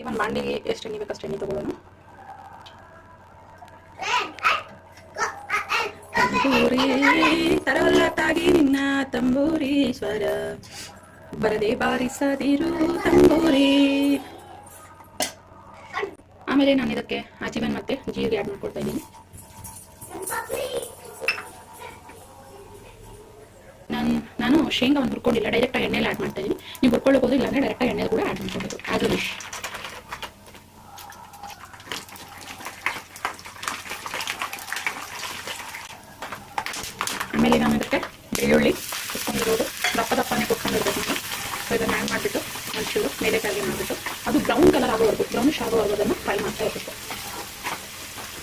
ಒಂದು ಬಾಂಡಿಗೆ ಎಷ್ಟು ಎಣ್ಣೆ ಬೇಕಷ್ಟು ಎಣ್ಣೆ ತಗೊಳ್ಳೋಣ. ತಂಬೂರಿ ತರವಲ್ಲಾಗಿ ನಿನ್ನ ತಂಬೂರಿ ಸ್ವರ ಬರದೆ ಬಾರಿಸದಿರು ತಂಬೂರಿ. ಆಮೇಲೆ ನಾನು ಇದಕ್ಕೆ ಅಜಿವನ್ ಮತ್ತೆ ಜೀರಿಗೆ ಆ್ಯಡ್ ಮಾಡ್ಕೊಳ್ತಾ ಇದ್ದೀನಿ. ನಾನು ಶೇಂಗಾವನ್ನು ಹುರ್ಕೊಂಡಿಲ್ಲ, ಡೈರೆಕ್ಟಾಗಿ ಎಣ್ಣೆಲಿ ಆ್ಯಡ್ ಮಾಡ್ತಾ ಇದ್ದೀನಿ. ನೀವು ಹುರ್ಕೊಳ್ಳೋದು ಇಲ್ಲಾಂದರೆ ಡೈರೆಕ್ಟಾಗಿ ಎಣ್ಣೆಲಿ ಕೂಡ ಆ್ಯಡ್ ಮಾಡ್ಕೊಬೋದು. ಅದು ಆಮೇಲೆ ನಾನು ಇದಕ್ಕೆ ಬೆಳ್ಳುಳ್ಳಿ ಕುಟ್ಕೊಂಡಿರೋದು ದಪ್ಪನೇ ಕುಟ್ಕೊಂಡಿರ್ಬೇಕು. ಸೊ ಇದನ್ನು ಆ್ಯಡ್ ಮಾಡಿಬಿಟ್ಟು ಒಂಚೂರು ಮೇಲೆ ಕೆಳಗೆ ಮಾಡಿಬಿಟ್ಟು ಅದು ಬ್ರೌನ್ ಕಲರ್ ಆಗೋವರೆಗೂ, ಬ್ರೌನಿಶ್ ಆಗೋವರೆಗೂ ಅದನ್ನು ಫ್ರೈ ಮಾಡ್ತಾ ಇರಬೇಕು.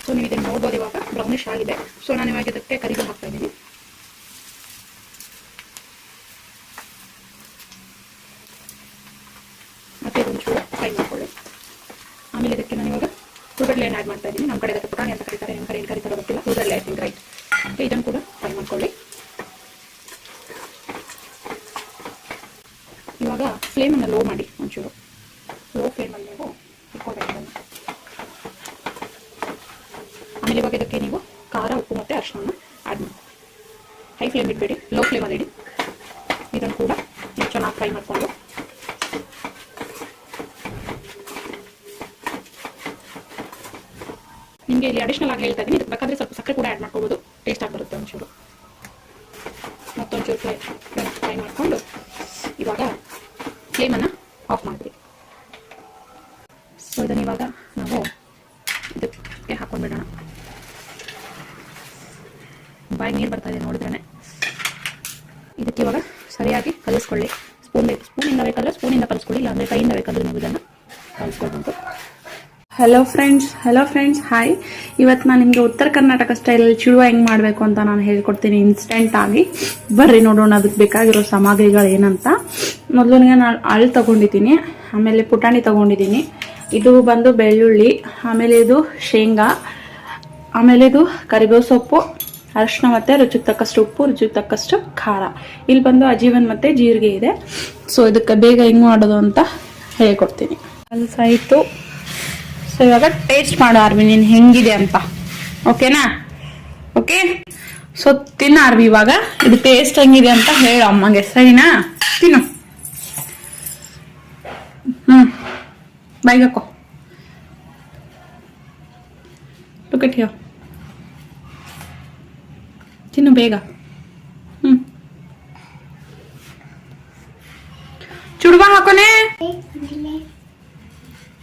ಸೊ ನೀವು ಇದನ್ನು ನೋಡ್ಬೋದು, ಇವಾಗ ಬ್ರೌನಿಶ್ ಆಗಿದೆ. ಸೊ ನಾನು ಇವಾಗ ಇದಕ್ಕೆ ಕರಿಬೇವು ಹಾಕ್ತಾ ಇದ್ದೀನಿ. ಮತ್ತೆ ಇದೊಂಚೂರು ಫ್ರೈ ಮಾಡ್ಕೊಳ್ಳಿ. ಆಮೇಲೆ ಇದಕ್ಕೆ ನಾನು ಇವಾಗ ಹುರುಗಡ್ಲೆಯನ್ನು ಆ್ಯಡ್ ಮಾಡ್ತಾ ಇದ್ದೀನಿ. ನಮ್ಮ ಕಡೆ ಇದಕ್ಕೆ ಪುಟಾಣಿ ಅಂತ ಕರೀತಾರೆ, ನಿಮ್ಮ ಕಡೆ ಏನು ಕರೀತಾರೆ ಗೊತ್ತಿಲ್ಲ. ಹುರುಗಡ್ಲೆ ಐ ಥಿಂಕ್ ರೈಟ್. ಇದನ್ನು ಕೂಡ ಫ್ರೈ ಮಾಡ್ಕೊಳ್ಳಿ. ಇವಾಗ ಫ್ಲೇಮನ್ನು ಲೋ ಮಾಡಿ, ಒಂಚೂರು ಲೋ ಫ್ಲೇಮಲ್ಲಿ ನೀವು ಇಟ್ಕೊಳ್ಬೇಕು. ಆಮೇಲೆ ಇವಾಗ ಇದಕ್ಕೆ ನೀವು ಖಾರ, ಉಪ್ಪು ಮತ್ತು ಅರಿಶಿನ ಆ್ಯಡ್ ಮಾಡಿ. ಹೈ ಫ್ಲೇಮ್ ಇಟ್ಬೇಡಿ, ಲೋ ಫ್ಲೇಮಲ್ಲಿ ಇಡಿ. ಇದನ್ನು ಕೂಡ ನೀವು ಚೆನ್ನಾಗಿ ಫ್ರೈ ಮಾಡಿಕೊಂಡು ನಿಮಗೆ ಇಲ್ಲಿ ಅಡಿಷನಲ್ ಆಗಿ ಹೇಳ್ತಾ ಇದ್ದೀನಿ. ಇದಕ್ಕೆ ಬೇಕಾದರೆ ಸ್ವಲ್ಪ ಸಕ್ಕರೆ ಕೂಡ ಆ್ಯಡ್ ಮಾಡ್ಕೊಬೋದು, ಟೇಸ್ಟ್ ಆಗಿ ಬರುತ್ತೆ. ಒಂಚೂರು ಮತ್ತೊಂಚೂರು ಫ್ರೈ ಮಾಡಿಕೊಂಡು ಇವಾಗ ಫ್ಲೇಮನ್ನು ಆಫ್ ಮಾಡಿಬಿಡಿ. ಸೊ ಇದನ್ನು ಇವಾಗ ನಾವು ಇದಕ್ಕೆ ಹಾಕೊಂಡ್ಬಿಡೋಣ. ಬಾಯಿ ನೀರು ಬರ್ತಾ ಇದೆ ನೋಡಿದ್ರೇ. ಇದಕ್ಕೆ ಇವಾಗ ಸರಿಯಾಗಿ ಕಲಿಸ್ಕೊಳ್ಳಿ. ಸ್ಪೂನಿಂದ ಬೇಕಾದ್ರೆ ಸ್ಪೂನಿಂದ ಕಲಿಸ್ಕೊಳ್ಳಿ, ಇಲ್ಲಾಂದರೆ ಕೈಯಿಂದ ಬೇಕಾದ್ರೆ ನೀವು ಇದನ್ನು ಕಲಿಸ್ಕೊಳ್ಬೋದು. Hello friends, hi. ಇವತ್ತು ನಾನು ನಿಮಗೆ ಉತ್ತರ ಕರ್ನಾಟಕ ಸ್ಟೈಲಲ್ಲಿ ಚಿಳುವ ಹೆಂಗೆ ಮಾಡಬೇಕು ಅಂತ ನಾನು ಹೇಳ್ಕೊಡ್ತೀನಿ ಇನ್ಸ್ಟೆಂಟ್ ಆಗಿ. ಬರ್ರಿ ನೋಡೋಣ ಅದಕ್ಕೆ ಬೇಕಾಗಿರೋ ಸಾಮಗ್ರಿಗಳು ಏನಂತ. ಮೊದಲಿಗೆ ನಾನು ಅಳ್ಳು ತಗೊಂಡಿದ್ದೀನಿ, ಆಮೇಲೆ ಪುಟಾಣಿ ತಗೊಂಡಿದ್ದೀನಿ. ಇದು ಬಂದು ಬೆಳ್ಳುಳ್ಳಿ, ಆಮೇಲೆ ಇದು ಶೇಂಗಾ, ಆಮೇಲೆ ಇದು ಕರಿಬೇವು ಸೊಪ್ಪು, ಅರಿಶಿನ ಮತ್ತು ರುಚಿಗೆ ತಕ್ಕಷ್ಟು ಉಪ್ಪು, ರುಚಿಗೆ ತಕ್ಕಷ್ಟು ಖಾರ. ಇಲ್ಲಿ ಬಂದು ಅಜೀವನ್ ಮತ್ತು ಜೀರಿಗೆ ಇದೆ. ಸೊ ಇದಕ್ಕೆ ಬೇಗ ಹೆಂಗೆ ಮಾಡೋದು ಅಂತ ಹೇಳ್ಕೊಡ್ತೀನಿ. ಕಲಸಾಯಿತು. ಸೊ ಇವಾಗ ಟೇಸ್ಟ್ ಮಾಡು ಆರ್ವಿ, ನೀನು ಹೆಂಗಿದೆ ಅಂತ. ಓಕೆನಾ? ಓಕೆ. ಸೊ ತಿನ್ನ ಆರ್ವಿ, ಇವಾಗ ಇದು ಟೇಸ್ಟ್ ಹೆಂಗಿದೆ ಅಂತ ಹೇಳು ಅಮ್ಮಗೆ, ಸರಿನಾ? ತಿನ್ನು. ಬಾಯಿಗೆ ಹಾಕೋ. ಲುಕ್ ತಿನ್ನು ಬೇಗ. ಚುಡುವ ಹಾಕೋನೆ.